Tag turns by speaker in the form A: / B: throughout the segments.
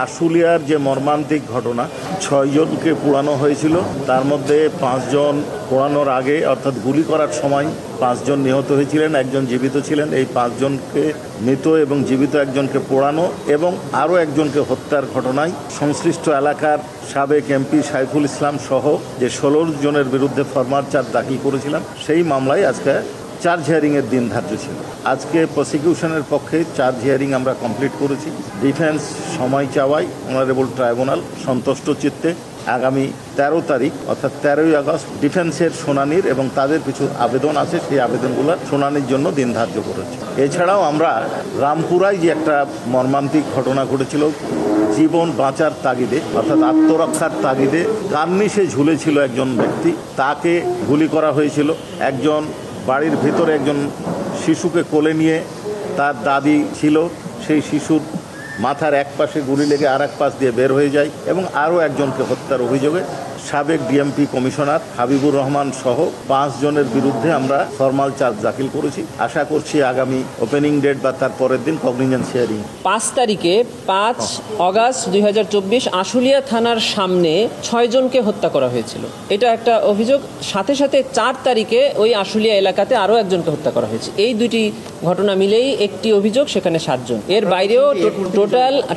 A: আশুলিয়ার যে মর্মান্তিক ঘটনা, 6 জনকে পোড়ানো হয়েছিল। তার মধ্যে 5 জন পোড়ানোর আগে অর্থাৎ গুলি করার সময় 5 জন নিহত হয়েছিলেন, একজন জীবিত ছিলেন। এই 5 জনকে মৃত এবং জীবিত একজনকে পোড়ানো এবং আরও একজনকে হত্যার ঘটনায় সংশ্লিষ্ট এলাকার সাবেক এমপি সাইফুল ইসলাম সহ যে 16 জনের বিরুদ্ধে ফরমাল চার্জ দাখিল করেছিলাম, সেই মামলায় আজকে চার্জ হিয়ারিংয়ের দিন ধার্য ছিল। আজকে প্রসিকিউশনের পক্ষে চার্জ হিয়ারিং আমরা কমপ্লিট করেছি। ডিফেন্স সময় চাওয়ায় অনারেবল ট্রাইব্যুনাল সন্তুষ্ট চিত্তে আগামী 13 তারিখ অর্থাৎ 13ই আগস্ট ডিফেন্সের শুনানির এবং তাদের কিছু আবেদন আছে, সেই আবেদনগুলোর শুনানির জন্য দিন ধার্য করেছি। এছাড়াও আমরা রামপুরায় যে একটা মর্মান্তিক ঘটনা ঘটেছিল, জীবন বাঁচার তাগিদে অর্থাৎ আত্মরক্ষার তাগিদে কার্নিশে ঝুলেছিল একজন ব্যক্তি, তাকে গুলি করা হয়েছিল। একজন বাড়ির ভিতরে একজন শিশুকে কোলে নিয়ে তার দাদি ছিল, সেই শিশুর মাথার এক পাশে গুলি লেগে আর এক পাশ দিয়ে বের হয়ে যায় এবং আরও একজনকে হত্যার অভিযোগে সাবেক ডিএমপি কমিশনার হাবিবুর রহমান সহ 5 জনের বিরুদ্ধে আমরা ফরমাল চার্জ দাখিল করেছি। আশা করছি আগামী ওপেনিং ডেট বা তার পরের দিন কগনিজেন্স হিয়ারিং
B: 5 তারিখে 5 আগস্ট 2024 আশুলিয়া থানার সামনে 6 জনকে হত্যা করা হয়েছিল। এটা একটা অভিযোগ। সাথে সাথে 4 তারিখে ওই আশুলিয়া এলাকাতে আরও একজনকে হত্যা করা হয়েছে। এই দুটি ঘটনা মিলেই একটি অভিযোগ, সেখানে 7 জন। এর বাইরেও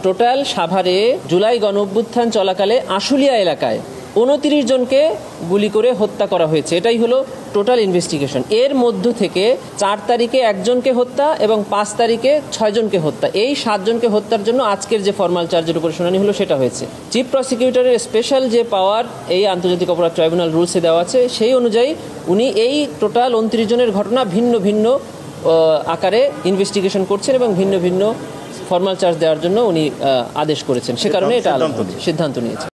B: টোটাল সাভারে জুলাই গণঅভ্যুত্থান চলাকালে আশুলিয়া এলাকায় 29 জনকে গুলি করে হত্যা করা হয়েছে। এটাই হলো টোটাল ইনভেস্টিগেশন। এর মধ্য থেকে 4 তারিখে একজনকে হত্যা এবং 5 তারিখে 6 জনকে হত্যা, এই 7 জনকে হত্যার জন্য আজকের যে ফরমাল চার্জের উপর শুনানি হলো সেটা হয়েছে। চিফ প্রসিকিউটরের স্পেশাল যে পাওয়ার এই আন্তর্জাতিক অপরাধ ট্রাইব্যুনাল রুলসে দেওয়া আছে, সেই অনুযায়ী উনি এই টোটাল 29 জনের ঘটনা ভিন্ন ভিন্ন আকারে ইনভেস্টিগেশন করছেন এবং ভিন্ন ভিন্ন ফরমাল চার্জ দেওয়ার জন্য উনি আদেশ করেছেন। সে কারণে এটা সিদ্ধান্ত নিয়েছেন।